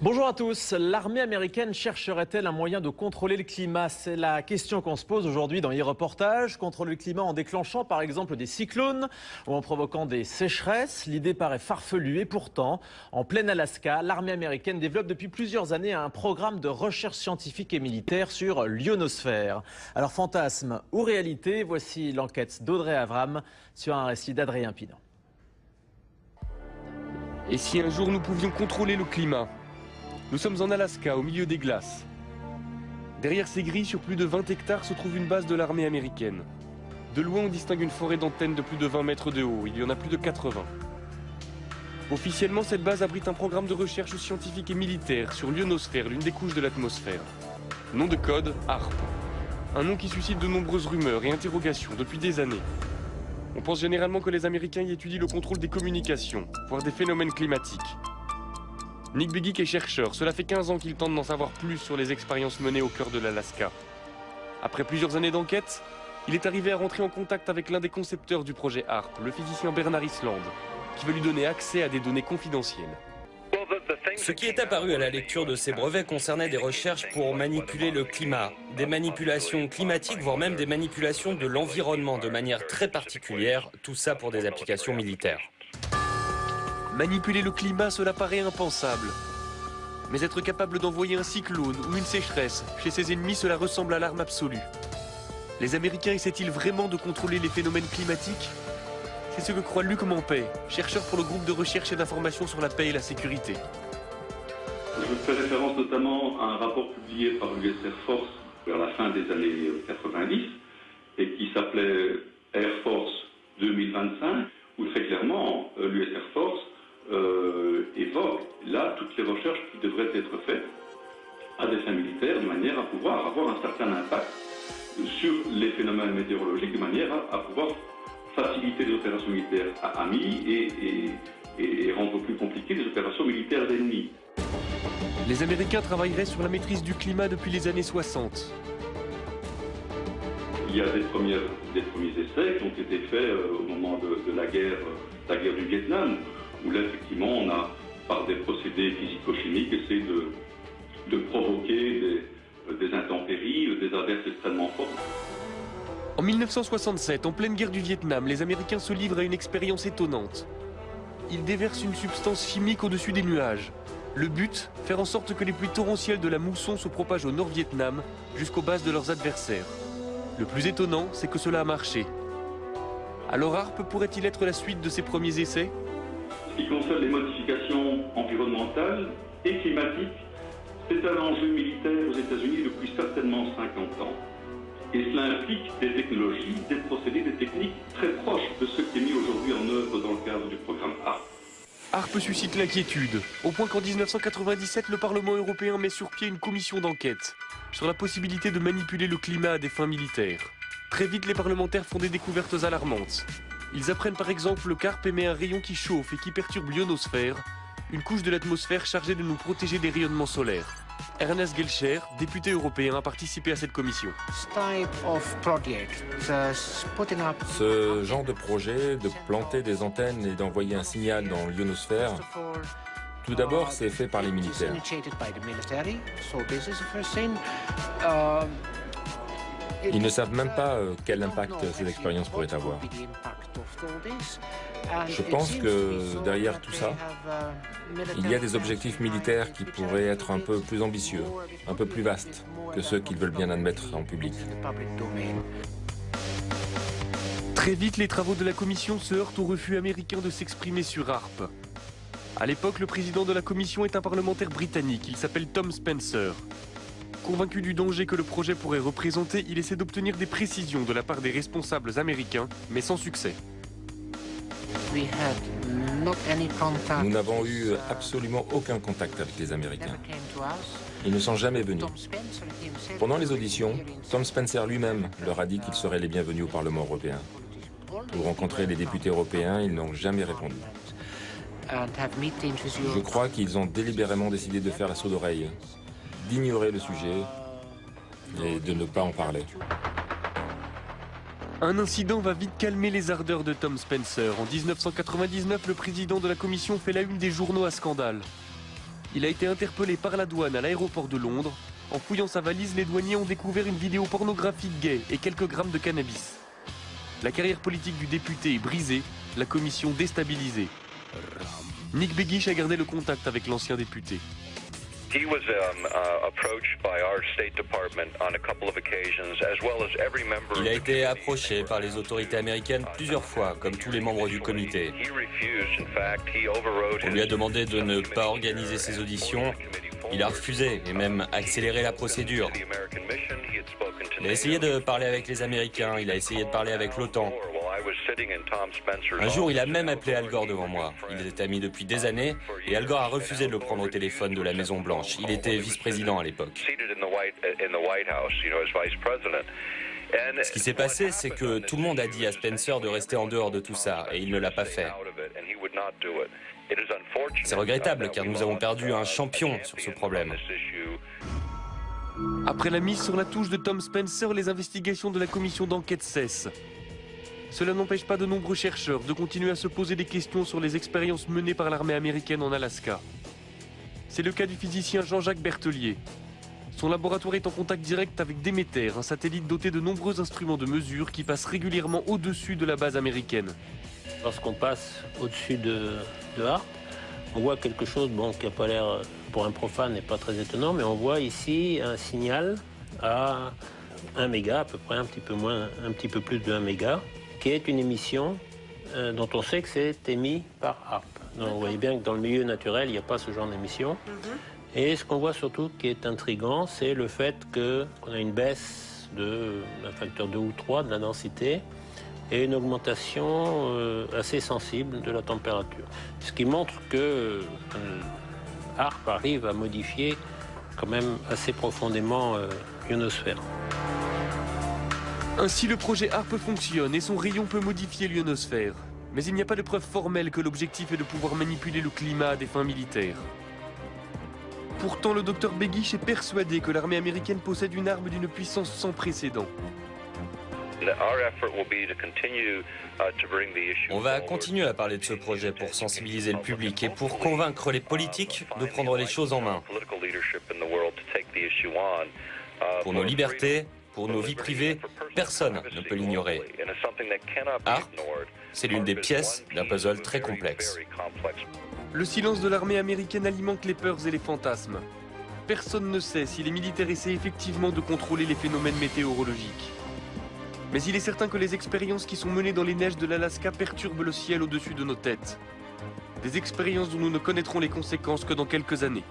Bonjour à tous. L'armée américaine chercherait-elle un moyen de contrôler le climat? C'est la question qu'on se pose aujourd'hui dans e-reportage. Contrôler le climat en déclenchant par exemple des cyclones ou en provoquant des sécheresses. L'idée paraît farfelue et pourtant, en plein Alaska, l'armée américaine développe depuis plusieurs années un programme de recherche scientifique et militaire sur l'ionosphère. Alors fantasme ou réalité, voici l'enquête d'Audrey Avram sur un récit d'Adrien Pinon. Et si un jour nous pouvions contrôler le climat? Nous sommes en Alaska, au milieu des glaces. Derrière ces grilles, sur plus de 20 hectares, se trouve une base de l'armée américaine. De loin, on distingue une forêt d'antennes de plus de 20 mètres de haut. Il y en a plus de 80. Officiellement, cette base abrite un programme de recherche scientifique et militaire sur l'ionosphère, l'une des couches de l'atmosphère. Nom de code, HAARP. Un nom qui suscite de nombreuses rumeurs et interrogations depuis des années. On pense généralement que les Américains y étudient le contrôle des communications, voire des phénomènes climatiques. Nick Begich est chercheur, cela fait 15 ans qu'il tente d'en savoir plus sur les expériences menées au cœur de l'Alaska. Après plusieurs années d'enquête, il est arrivé à rentrer en contact avec l'un des concepteurs du projet HAARP, le physicien Bernard Island, qui veut lui donner accès à des données confidentielles. Ce qui est apparu à la lecture de ces brevets concernait des recherches pour manipuler le climat, des manipulations climatiques, voire même des manipulations de l'environnement de manière très particulière, tout ça pour des applications militaires. Manipuler le climat, cela paraît impensable. Mais être capable d'envoyer un cyclone ou une sécheresse chez ses ennemis, cela ressemble à l'arme absolue. Les Américains essaient-ils vraiment de contrôler les phénomènes climatiques? C'est ce que croit Luc Mampey, chercheur pour le groupe de recherche et d'information sur la paix et la sécurité. Je fais référence notamment à un rapport publié par l'US Air Force vers la fin des années 90 et qui s'appelait Air Force 2025, où très clairement l'US Air Force évoque là toutes les recherches qui devraient être faites à des fins militaires de manière à pouvoir avoir un certain impact sur les phénomènes météorologiques, de manière à pouvoir faciliter les opérations militaires amis et rendre plus compliquées les opérations militaires ennemies. Les Américains travailleraient sur la maîtrise du climat depuis les années 60. Il y a des premiers essais qui ont été faits au moment de la guerre du Vietnam, où là, effectivement, on a, par des procédés physico-chimiques, essayé de provoquer des intempéries, des averses extrêmement fortes. En 1967, en pleine guerre du Vietnam, les Américains se livrent à une expérience étonnante. Ils déversent une substance chimique au-dessus des nuages. Le but, faire en sorte que les pluies torrentielles de la mousson se propagent au Nord-Vietnam jusqu'aux bases de leurs adversaires. Le plus étonnant, c'est que cela a marché. Alors HAARP pourrait-il être la suite de ces premiers essais? Ce qui concerne les modifications environnementales et climatiques, c'est un enjeu militaire aux États-Unis depuis certainement 50 ans. Et cela implique des technologies, des procédés, des techniques très proches de ce qui est mis aujourd'hui en œuvre dans le cadre du programme HAARP. HAARP suscite l'inquiétude, au point qu'en 1997, le Parlement européen met sur pied une commission d'enquête sur la possibilité de manipuler le climat à des fins militaires. Très vite, les parlementaires font des découvertes alarmantes. Ils apprennent par exemple qu'HAARP émet un rayon qui chauffe et qui perturbe l'ionosphère, une couche de l'atmosphère chargée de nous protéger des rayonnements solaires. Ernest Gelscher, député européen, a participé à cette commission. Ce genre de projet, de planter des antennes et d'envoyer un signal dans l'ionosphère, tout d'abord, c'est fait par les militaires. Ils ne savent même pas quel impact ces expériences pourraient avoir. Je pense que derrière tout ça, il y a des objectifs militaires qui pourraient être un peu plus ambitieux, un peu plus vastes que ceux qu'ils veulent bien admettre en public. Très vite, les travaux de la commission se heurtent au refus américain de s'exprimer sur HAARP. À l'époque, le président de la commission est un parlementaire britannique, il s'appelle Tom Spencer. Convaincu du danger que le projet pourrait représenter, il essaie d'obtenir des précisions de la part des responsables américains, mais sans succès. Nous n'avons eu absolument aucun contact avec les Américains. Ils ne sont jamais venus. Pendant les auditions, Tom Spencer lui-même leur a dit qu'ils seraient les bienvenus au Parlement européen. Pour rencontrer les députés européens, ils n'ont jamais répondu. Je crois qu'ils ont délibérément décidé de faire la sourde oreille, d'ignorer le sujet et de ne pas en parler. Un incident va vite calmer les ardeurs de Tom Spencer. En 1999, le président de la commission fait la une des journaux à scandale. Il a été interpellé par la douane à l'aéroport de Londres. En fouillant sa valise, les douaniers ont découvert une vidéo pornographique gay et quelques grammes de cannabis. La carrière politique du député est brisée, la commission déstabilisée. Nick Begich a gardé le contact avec l'ancien député. Il a été approché par les autorités américaines plusieurs fois, comme tous les membres du comité. On lui a demandé de ne pas organiser ses auditions. Il a refusé et même accéléré la procédure. Il a essayé de parler avec les Américains, il a essayé de parler avec l'OTAN. Un jour, il a même appelé Al Gore devant moi. Ils étaient amis depuis des années et Al Gore a refusé de le prendre au téléphone de la Maison Blanche. Il était vice-président à l'époque. Ce qui s'est passé, c'est que tout le monde a dit à Spencer de rester en dehors de tout ça et il ne l'a pas fait. C'est regrettable car nous avons perdu un champion sur ce problème. Après la mise sur la touche de Tom Spencer, les investigations de la commission d'enquête cessent. Cela n'empêche pas de nombreux chercheurs de continuer à se poser des questions sur les expériences menées par l'armée américaine en Alaska. C'est le cas du physicien Jean-Jacques Berthelier. Son laboratoire est en contact direct avec Demeter, un satellite doté de nombreux instruments de mesure qui passe régulièrement au-dessus de la base américaine. Lorsqu'on passe au-dessus de Harp, on voit quelque chose qui n'a pas l'air, pour un profane, n'est pas très étonnant, mais on voit ici un signal à 1 méga, à peu près un petit peu plus de 1 méga, qui est une émission dont on sait que c'est émis par Harp. Donc vous voyez bien que dans le milieu naturel, il n'y a pas ce genre d'émission. Et ce qu'on voit surtout qui est intriguant, c'est le fait qu'on a une baisse d'un facteur 2 ou 3 de la densité et une augmentation assez sensible de la température. Ce qui montre que Harp arrive à modifier quand même assez profondément l'ionosphère. Ainsi, le projet HARP fonctionne et son rayon peut modifier l'ionosphère. Mais il n'y a pas de preuve formelle que l'objectif est de pouvoir manipuler le climat à des fins militaires. Pourtant, le docteur Begich est persuadé que l'armée américaine possède une arme d'une puissance sans précédent. On va continuer à parler de ce projet pour sensibiliser le public et pour convaincre les politiques de prendre les choses en main. Pour nos libertés, pour nos vies privées, personne ne peut l'ignorer. HARP, c'est l'une des pièces d'un puzzle très complexe. Le silence de l'armée américaine alimente les peurs et les fantasmes. Personne ne sait si les militaires essaient effectivement de contrôler les phénomènes météorologiques. Mais il est certain que les expériences qui sont menées dans les neiges de l'Alaska perturbent le ciel au-dessus de nos têtes. Des expériences dont nous ne connaîtrons les conséquences que dans quelques années.